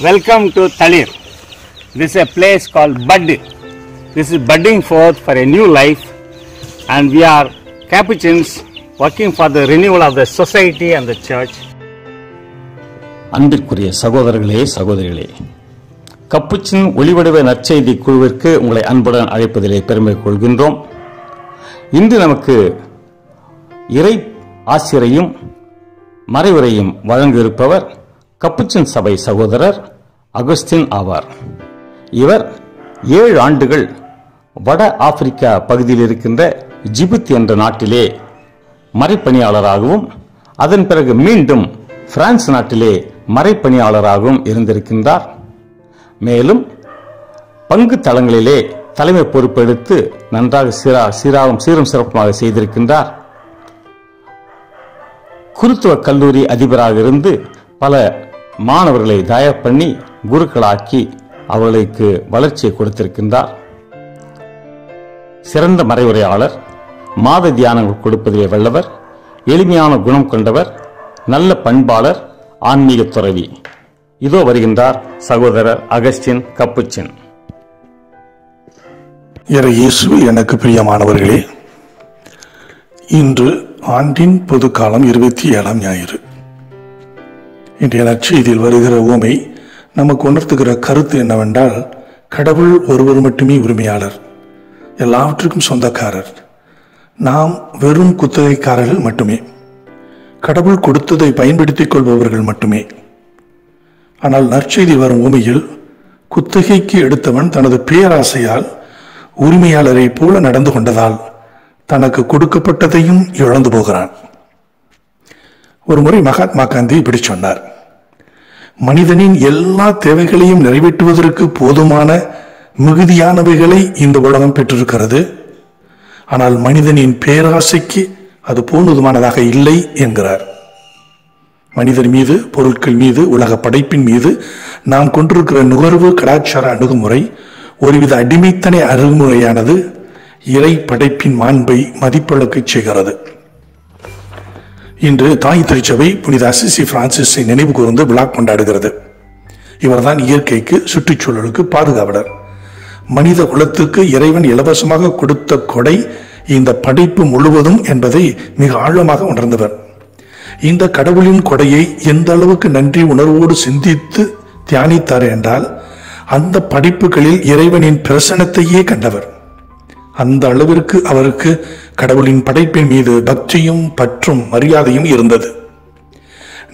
Welcome to Thalir. This is a place called Bud. This is budding forth for a new life, and we are Capuchins working for the renewal of the society and the church. அன்பிற்குரிய சகோதரர்களே சகோதரிகளே, Capuchin ஒளிவடிவ நற்செய்தி குழுவிற்கு உங்களை அன்புடன் அழைப்பதிலே பெருமை கொள்கின்றோம். இன்று நமக்கு இறை ஆசிரியரையும் மறைவுரையும் வழங்க இருப்பவர் கப்புச்சின் சபை சகோதரர் அகஸ்டின் ஆவார். இவர் 7 ஆண்டுகள் வட ஆப்பிரிக்கா பகுதியில் இருக்கின்ற ஜிபுத்தி என்ற நாட்டிலே மறைப்பணியாளராகவும் அதன் பிறகு மீண்டும் பிரான்ஸ் நாட்டிலே மறைப்பணியாளராகவும் இருந்திருக்கின்றார். மேலும் பங்கு தளங்களிலே தலைமை பொறுப்பெடுத்து நன்றாக சீரும் சிறப்புமாக செய்திருக்கின்றார். குருத்துவ கல்லூரி அதிபராக இருந்து பல மாணவர்களை தயார் பண்ணி குருக்களாக்கி அவர்களுக்கு வளர்ச்சியை கொடுத்திருக்கின்றார். சிறந்த மறைவுரையாளர், மாத தியானங்கள் கொடுப்பதிலே வல்லவர், எளிமையான குணம் கொண்டவர், நல்ல பண்பாளர், ஆன்மீக துறவி. இதோ வருகின்றார் சகோதரர் அகஸ்டின் கப்புச்சின். இயேசு எனக்கு பிரியமானவர்களே, இன்று ஆண்டின் பொது காலம் 27ஆம் ஞாயிறு. இன்றைய நற்செய்தியில் வருகிற உவமை நமக்கு உணர்த்துகிற கருத்து என்னவென்றால், கடவுள் ஒருவர் மட்டுமே உரிமையாளர், எல்லாவற்றுக்கும் சொந்தக்காரர். நாம் வெறும் குத்தகைக்காரர்கள் மட்டுமே, கடவுள் கொடுத்ததை பயன்படுத்திக் கொள்பவர்கள் மட்டுமே. ஆனால் நற்செய்தி வரும் உவமையில் குத்தகைக்கு எடுத்தவன் தனது பேராசையால் உரிமையாளரை போல நடந்து கொண்டதால் தனக்கு கொடுக்கப்பட்டதையும் இழந்து போகிறான். ஒரு முறை மகாத்மா காந்தி இப்படி சொன்னார்: மனிதனின் எல்லா தேவைகளையும் நிறைவேற்றுவதற்கு போதுமான மிகுதியானவைகளை இந்த உலகம் பெற்றிருக்கிறது. ஆனால் மனிதனின் பேராசைக்கு அது போதுமானதாக இல்லை என்கிறார். மனிதர் மீது, பொருட்கள் மீது, உலக படைப்பின் மீது நாம் கொண்டிருக்கிற நுகர்வு கலாச்சார அணுகுமுறை ஒருவித அடிமைத்தனை அணுகுமுறையானது இறை படைப்பின் மாண்பை மதிப்பிழக்க செய்கிறது. இன்று தாய் திருச்சபை புனித அசிசி பிரான்சிஸை நினைவு கூர்ந்து விழா கொண்டாடுகிறது. இவர்தான் இயற்கைக்கு, சுற்றுச்சூழலுக்கு பாதுகாவலர். மனித குலத்துக்கு இறைவன் இலவசமாக கொடுத்த கொடை இந்த படைப்பு முழுவதும் என்பதை மிக ஆழமாக உணர்ந்தவர். இந்த கடவுளின் கொடையை எந்த அளவுக்கு நன்றி உணர்வோடு சிந்தித்து தியானித்தார் என்றால், அந்த படைப்புகளில் இறைவனின் பிரசன்னத்தையே கண்டவர். அந்த அளவிற்கு அவருக்கு கடவுளின் படைப்பின் மீது பக்தியும் பற்றும் மரியாதையும் இருந்தது.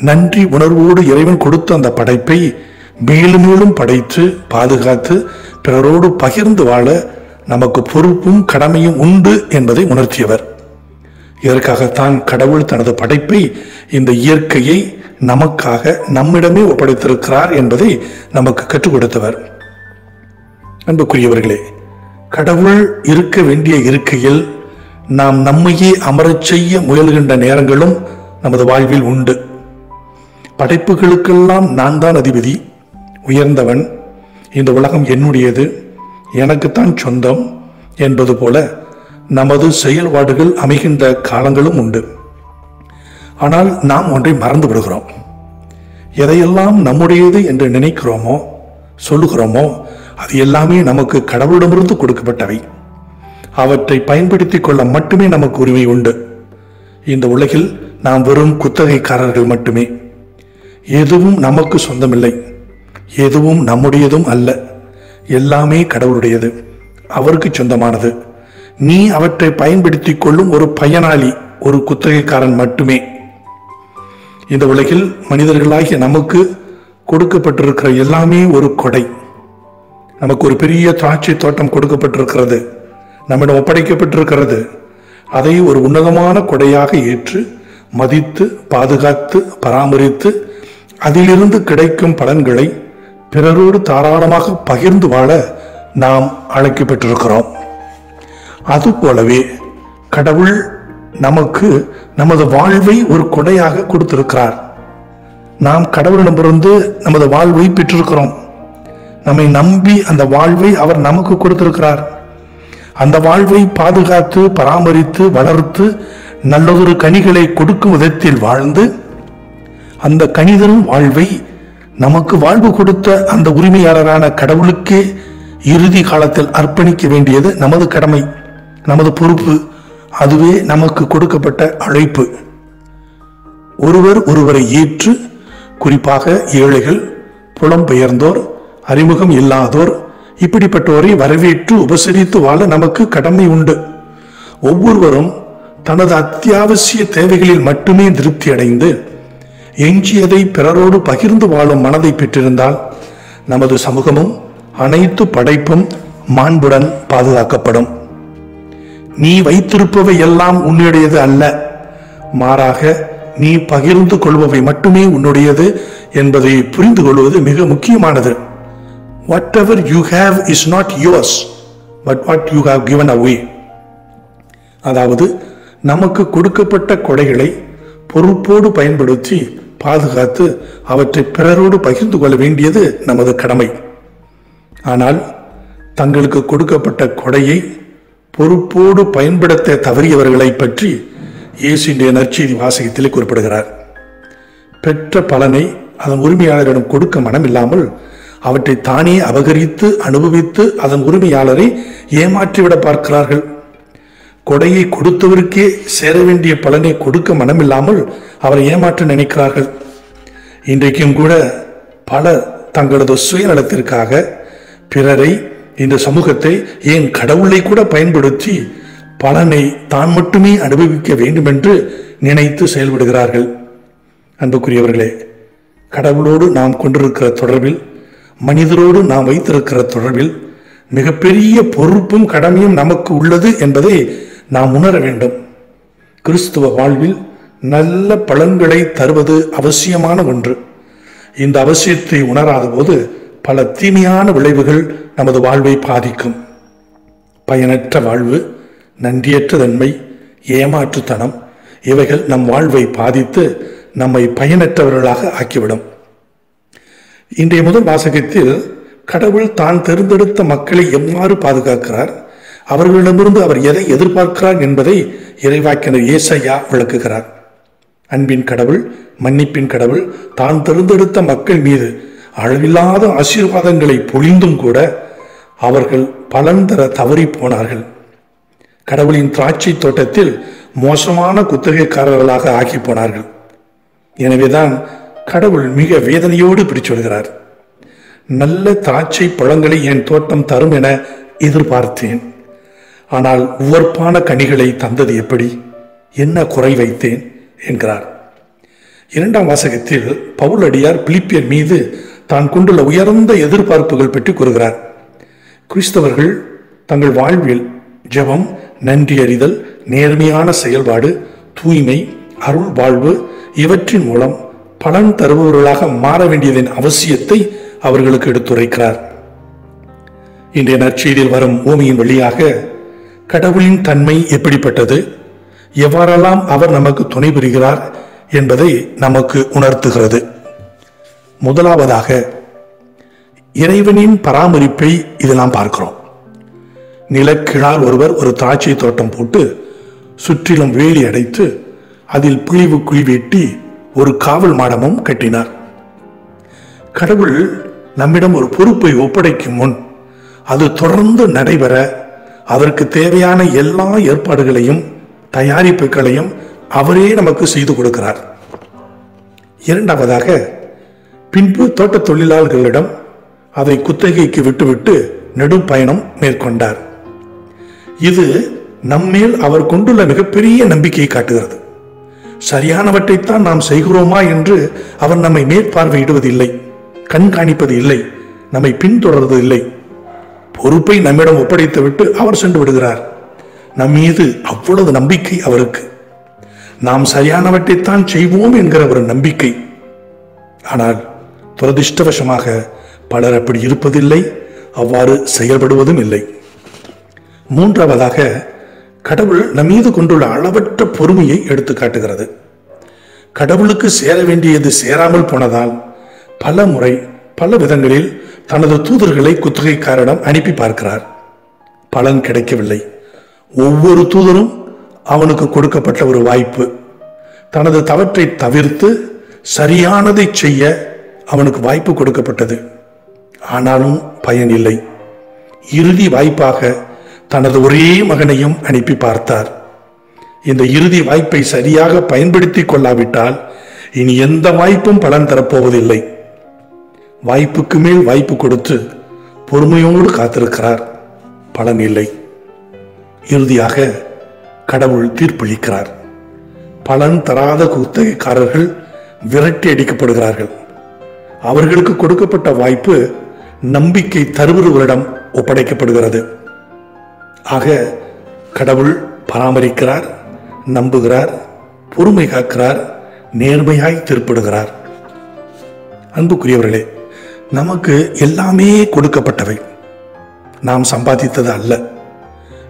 நன்றி உணர்வோடு இறைவன் கொடுத்த அந்த படைப்பை மேலும் மேலும் படைத்து பாதுகாத்து பிறரோடு பகிர்ந்து வாழ நமக்கு பொறுப்பும் கடமையும் உண்டு என்பதை உணர்த்தியவர். இதற்காகத்தான் கடவுள் தனது படைப்பை, இந்த இயற்கையை நமக்காக நம்மிடமே ஒப்படைத்திருக்கிறார் என்பதை நமக்கு கற்றுக் கொடுத்தவர். அன்புக்குரியவர்களே, கடவுள் இருக்க வேண்டிய இருக்கையில் நாம் நம்மையே அமரச் செய்ய முயல்கின்ற நேரங்களும் நமது வாழ்வில் உண்டு. படைப்புகளுக்கெல்லாம் நான் தான் அதிபதி, உயர்ந்தவன், இந்த உலகம் என்னுடையது, எனக்குத்தான் சொந்தம் என்பது போல நமது செயல்பாடுகள் அமைகின்ற காலங்களும் உண்டு. ஆனால் நாம் ஒன்றை மறந்து விடுகிறோம். எதையெல்லாம் நம்முடையது என்று நினைக்கிறோமோ, சொல்லுகிறோமோ, அது எல்லாமே நமக்கு கடவுளிடமிருந்து கொடுக்கப்பட்டவை. அவற்றை பயன்படுத்திக் கொள்ள மட்டுமே நமக்கு உரிமை உண்டு. இந்த உலகில் நாம் வெறும் குத்தகைக்காரர்கள் மட்டுமே. எதுவும் நமக்கு சொந்தமில்லை, எதுவும் நம்முடையதும் அல்ல. எல்லாமே கடவுளுடையது, அவருக்கு சொந்தமானது. நீ அவற்றை பயன்படுத்திக் கொள்ளும் ஒரு பயனாளி, ஒரு குத்தகைக்காரன் மட்டுமே. இந்த உலகில் மனிதர்களாகிய நமக்கு கொடுக்கப்பட்டிருக்கிற எல்லாமே ஒரு கொடை. நமக்கு ஒரு பெரிய திராட்சை தோட்டம் கொடுக்கப்பட்டிருக்கிறது, நம்மிடம் ஒப்படைக்கப்பட்டிருக்கிறது. அதை ஒரு உன்னதமான கொடையாக ஏற்று மதித்து பாதுகாத்து பராமரித்து அதிலிருந்து கிடைக்கும் பலன்களை பிறரோடு தாராளமாக பகிர்ந்து வாழ நாம் அழைக்கப்பட்டிருக்கிறோம். அதுபோலவே கடவுள் நமக்கு நமது வாழ்வை ஒரு கொடையாக கொடுத்திருக்கிறார். நாம் கடவுளிடமிருந்து நமது வாழ்வை பெற்றிருக்கிறோம். நம்மை நம்பி அந்த வாழ்வை அவர் நமக்கு கொடுத்திருக்கிறார். அந்த வாழ்வை பாதுகாத்து பராமரித்து வளர்த்து நல்லதொரு கனிகளை கொடுக்கும் விதத்தில் வாழ்ந்து அந்த கனிதரும் வாழ்வை நமக்கு வாழ்வு கொடுத்த அந்த உரிமையாளரான கடவுளுக்கே இறுதி காலத்தில் அர்ப்பணிக்க வேண்டியது நமது கடமை, நமது பொறுப்பு. அதுவே நமக்கு கொடுக்கப்பட்ட அழைப்பு. ஒருவர் ஒருவரை ஏற்று, குறிப்பாக ஏழைகள், புலம்பெயர்ந்தோர், அறிமுகம் இல்லாதோர், இப்படிப்பட்டோரை வரவேற்று உபசரித்து வாழ நமக்கு கடமை உண்டு. ஒவ்வொருவரும் தனது அத்தியாவசிய தேவைகளில் மட்டுமே திருப்தி அடைந்து எஞ்சியதை பிறரோடு பகிர்ந்து வாழும் மனதை பெற்றிருந்தால் நமது சமூகமும் அனைத்து படைப்பும் மாண்புடன் பாதுகாக்கப்படும். நீ வைத்திருப்பவை எல்லாம் உன்னுடையது அல்ல, மாறாக நீ பகிர்ந்து கொள்பவை மட்டுமே உன்னுடையது என்பதை புரிந்து கொள்வது மிக முக்கியமானது. Whatever you have is not yours, but what you have given away. அதாவது நமக்கு கொடுக்கப்பட்ட கொடைகளை பொறுப்போடு பயன்படுத்தி பாதுகாத்து அவற்றை பிறரோடு பகிர்ந்து கொள்ள வேண்டியது நமது கடமை. ஆனால் தங்களுக்கு கொடுக்கப்பட்ட கொடையை பொறுப்போடு பயன்படுத்த தவறியவர்களை பற்றி இயேசுவின் நற்செய்தி வாசகத்தில் குறிப்பிடுகிறார். பெற்ற பலனை அதன் உரிமையாளரிடம் கொடுக்க மனமில்லாமல் அவற்றை தானே அபகரித்து அனுபவித்து அதன் உரிமையாளரை ஏமாற்றிவிட பார்க்கிறார்கள். கொடையை கொடுத்தவருக்கே சேர வேண்டிய பலனை கொடுக்க மனமில்லாமல் அவரை ஏமாற்ற நினைக்கிறார்கள். இன்றைக்கும் கூட பலர் தங்களது சுயநலத்திற்காக பிறரை, இந்த சமூகத்தை, ஏன் கடவுளை கூட பயன்படுத்தி பலனை தான் மட்டுமே அனுபவிக்க வேண்டும் என்று நினைத்து செயல்படுகிறார்கள். அன்புக்குரியவர்களே, கடவுளோடு நாம் கொண்டிருக்கிற தொடர்பில், மனிதரோடு நாம் வைத்திருக்கிற தொடர்பில் மிகப்பெரிய பொறுப்பும் கடமையும் நமக்கு உள்ளது என்பதை நாம் உணர வேண்டும். கிறிஸ்துவ வாழ்வில் நல்ல பலன்களை தருவது அவசியமான ஒன்று. இந்த அவசியத்தை உணராத போது பல தீமையான விளைவுகள் நமது வாழ்வை பாதிக்கும். பயனற்ற வாழ்வு, நன்றியற்ற தன்மை, ஏமாற்றுத்தனம் இவைகள் நம் வாழ்வை பாதித்து நம்மை பயனற்றவர்களாக ஆக்கிவிடும். இன்றைய முதல் வாசகத்தில் கடவுள் தான் தேர்ந்தெடுத்த மக்களை எவ்வாறு பாதுகாக்கிறார், அவர்களிடமிருந்து அவர் எதை எதிர்பார்க்கிறார் என்பதை இறைவாக்கினர் ஏசாயா விளக்குகிறார். அன்பின் கடவுள், மன்னிப்பின் கடவுள் தான் தேர்ந்தெடுத்த மக்கள் மீது அளவில்லாத ஆசீர்வாதங்களை பொழிந்தும் கூட அவர்கள் பலன் தர தவறி போனார்கள். கடவுளின் திராட்சை தோட்டத்தில் மோசமான குத்தகைக்காரர்களாக ஆக்கி போனார்கள். எனவேதான் கடவுள் மிக வேதனையோடு பிடிச்சு வருகிறார். நல்ல திராட்சை பழங்களை என் தோட்டம் தரும் என எதிர்பார்த்தேன், ஆனால் உவர்ப்பான கனிகளை தந்தது எப்படி? என்ன குறை வைத்தேன் என்கிறார். இரண்டாம் வாசகத்தில் பவுலடியார் பிலிப்பியர் மீது தான் கொண்டுள்ள உயர்ந்த எதிர்பார்ப்புகள் பற்றி கூறுகிறார். கிறிஸ்தவர்கள் தங்கள் வாழ்வில் ஜெபம், நன்றி அறிதல், நேர்மையான செயல்பாடு, தூய்மை, அருள் வாழ்வு இவற்றின் மூலம் பலன் தருபவர்களாக மாற வேண்டியதன் அவசியத்தை அவர்களுக்கு எடுத்துரைக்கிறார். இன்றைய நற்செய்தியில் வரும் ஓமையின் வழியாக கடவுளின் தன்மை எப்படிப்பட்டது, எவ்வாறெல்லாம் அவர் நமக்கு துணை புரிகிறார் என்பதை நமக்கு உணர்த்துகிறது. முதலாவதாக இறைவனின் பராமரிப்பை இதில் நாம் பார்க்கிறோம். நிலக்கிழார் ஒருவர் ஒரு திராட்சை தோட்டம் போட்டு சுற்றிலும் வேலி அடைத்து அதில் பிழிவு குழி வெட்டி ஒரு காவல் மாடமும் கட்டினார். கடவுள் நம்மிடம் ஒரு பொறுப்பை ஒப்படைக்கும் முன் அது தொடர்ந்து நடைபெற அதற்கு தேவையான எல்லா ஏற்பாடுகளையும் தயாரிப்புகளையும் அவரே நமக்கு செய்து கொடுக்கிறார். இரண்டாவதாக, பின்பு தோட்ட தொழிலாளர்களிடம் அதை குத்தகைக்கு விட்டுவிட்டு நெடும் பயணம் மேற்கொண்டார். இது நம்மேல் அவர் கொண்டுள்ள மிகப்பெரிய நம்பிக்கையை காட்டுகிறது. சரியானவற்றைத்தான் நாம் செய்கிறோமா என்று அவர் நம்மை மேற்பார்வையிடுவதில்லை, கண்காணிப்பது இல்லை, நம்மை பின்தொடர்வது இல்லை. பொறுப்பை நம்மிடம் ஒப்படைத்துவிட்டு அவர் சென்று விடுகிறார். நம் மீது அவ்வளவு நம்பிக்கை அவருக்கு. நாம் சரியானவற்றைத்தான் செய்வோம் என்கிற ஒரு நம்பிக்கை. ஆனால் துரதிர்ஷ்டவசமாக பலர் அப்படி இருப்பதில்லை, அவ்வாறு செயல்படுவதும் இல்லை. மூன்றாவதாக, கடவுள் நம் மீது கொண்டுள்ள அளவற்ற பொறுமையை எடுத்து காட்டுகிறது. கடவுளுக்கு சேர வேண்டியது சேராமல் போனதால் பல முறை பல விதங்களில் தனது தூதர்களை குத்தகைக்காரரிடம் அனுப்பி பார்க்கிறார். பலன் கிடைக்கவில்லை. ஒவ்வொரு தூதரும் அவனுக்கு கொடுக்கப்பட்ட ஒரு வாய்ப்பு. தனது தவற்றை தவிர்த்து சரியானதை செய்ய அவனுக்கு வாய்ப்பு கொடுக்கப்பட்டது. ஆனாலும் பயன் இல்லை. இறுதி வாய்ப்பாக தனது ஒரே மகனையும் அனுப்பி பார்த்தார். இந்த இறுதி வாய்ப்பை சரியாக பயன்படுத்தி கொள்ளாவிட்டால் இனி எந்த வாய்ப்பும் பலன் தரப்போவதில்லை. வாய்ப்புக்கு மேல் வாய்ப்பு கொடுத்து பொறுமையோடு காத்திருக்கிறார். பலன் இல்லை. இறுதியாக கடவுள் தீர்ப்பளிக்கிறார். பலன் தராத குத்தகைக்காரர்கள் விரட்டி அடிக்கப்படுகிறார்கள். அவர்களுக்கு கொடுக்கப்பட்ட வாய்ப்பு நம்பிக்கை தருபவர்களிடம் ஒப்படைக்கப்படுகிறது. ஆக கடவுள் பராமரிக்கிறார், நம்புகிறார், பொறுமை காக்கிறார், நேர்மையாய் தீர்ப்பிடுகிறார். அன்புக்குரியவர்களே, நமக்கு எல்லாமே கொடுக்கப்பட்டவை. நாம் சம்பாதித்தது அல்ல.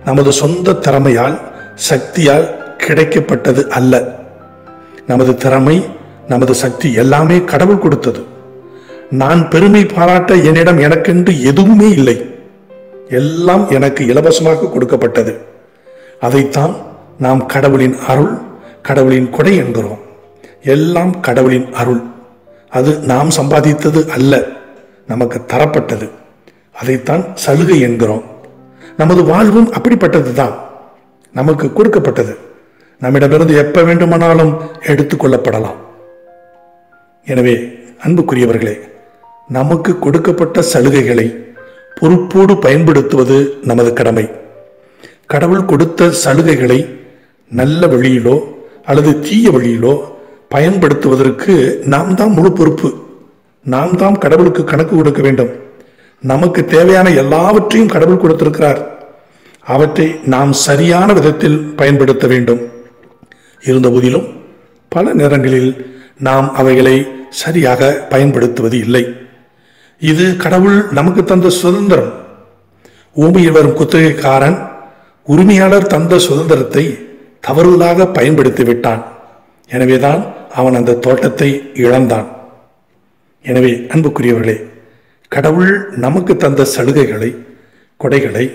நமது சொந்த திறமையால், சக்தியால் கிடைக்கப்பட்டது அல்ல. நமது திறமை, நமது சக்தி எல்லாமே கடவுள் கொடுத்தது. நான் பெருமை பாராட்ட என்னிடம் எனக்கென்று எதுவுமே இல்லை. எல்லாம் எனக்கு இலவசமாக கொடுக்கப்பட்டது. அதைத்தான் நாம் கடவுளின் அருள், கடவுளின் கொடை என்கிறோம். எல்லாம் கடவுளின் அருள். அது நாம் சம்பாதித்தது அல்ல, நமக்கு தரப்பட்டது. அதைத்தான் சலுகை என்கிறோம். நமது வாழ்வும் அப்படிப்பட்டதுதான், நமக்கு கொடுக்கப்பட்டது. நம்மிடமிருந்து எப்ப வேண்டுமானாலும் எடுத்துக்கொள்ளப்படலாம். எனவே அன்புக்குரியவர்களே, நமக்கு கொடுக்கப்பட்ட சலுகைகளை பொறுப்போடு பயன்படுத்துவது நமது கடமை. கடவுள் கொடுத்த சலுகைகளை நல்ல வழியிலோ அல்லது தீய வழியிலோ பயன்படுத்துவதற்கு நாம் தான் முழு பொறுப்பு. நாம் தான் கடவுளுக்கு கணக்கு கொடுக்க வேண்டும். நமக்கு தேவையான எல்லாவற்றையும் கடவுள் கொடுத்திருக்கிறார். அவற்றை நாம் சரியான விதத்தில் பயன்படுத்த வேண்டும். இருந்த போதிலும் பல நேரங்களில் நாம் அவைகளை சரியாக பயன்படுத்துவது இல்லை. இது கடவுள் நமக்கு தந்த சுதந்திரம். பூமியில் வரும் குத்தகைக்காரன் உரிமையாளர் தந்த சுதந்திரத்தை தவறுதலாக பயன்படுத்தி விட்டான். எனவேதான் அவன் அந்த தோட்டத்தை இழந்தான். எனவே அன்புக்குரியவர்களே, கடவுள் நமக்கு தந்த சலுகைகளை, கொடைகளை,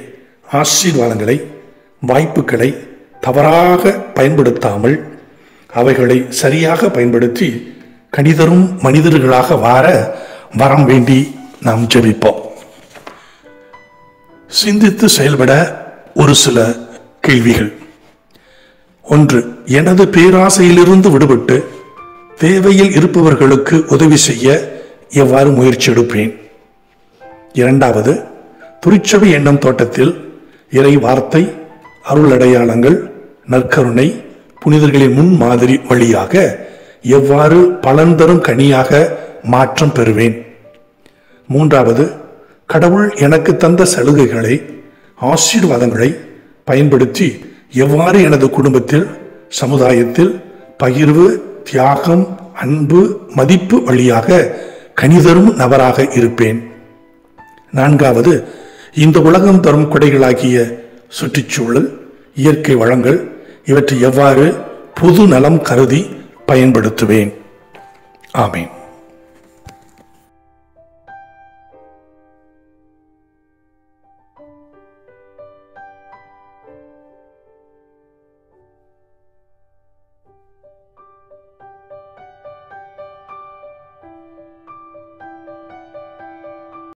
ஆசீர்வாதங்களை, வாய்ப்புகளை தவறாக பயன்படுத்தாமல் அவைகளை சரியாக பயன்படுத்தி கனிதரும் மனிதர்களாக வார வரம் வேண்டி நாம் ஜெபிப்போம். சிந்தித்து செயல்பட ஒரு சில கேள்விகள். 1. எனது பேராசையிலிருந்து விடுபட்டு தேவையில் இருப்பவர்களுக்கு உதவி செய்ய எவ்வாறு முயற்சி எடுப்பேன்? 2. திருச்சபை என்னும் தோட்டத்தில் இறை வார்த்தை, அருள் அடையாளங்கள், நற்கருணை, புனிதர்களின் முன் மாதிரி வழியாக எவ்வாறு பலன் தரும் கனியாக மாற்றம் பெறுவேன்? 3. கடவுள் எனக்கு தந்த சலுகைகளை, ஆசீர்வாதங்களை பயன்படுத்தி எவ்வாறு எனது குடும்பத்தில், சமுதாயத்தில் பகிர்வு, தியாகம், அன்பு, மதிப்பு வழியாக கனிதரும் நபராக இருப்பேன்? 4. இந்த உலகம் தரும் கொடைகளாகிய சுற்றுச்சூழல், இயற்கை வளங்கள் இவற்றை எவ்வாறு பொது நலம் கருதி பயன்படுத்துவேன்? ஆமேன்.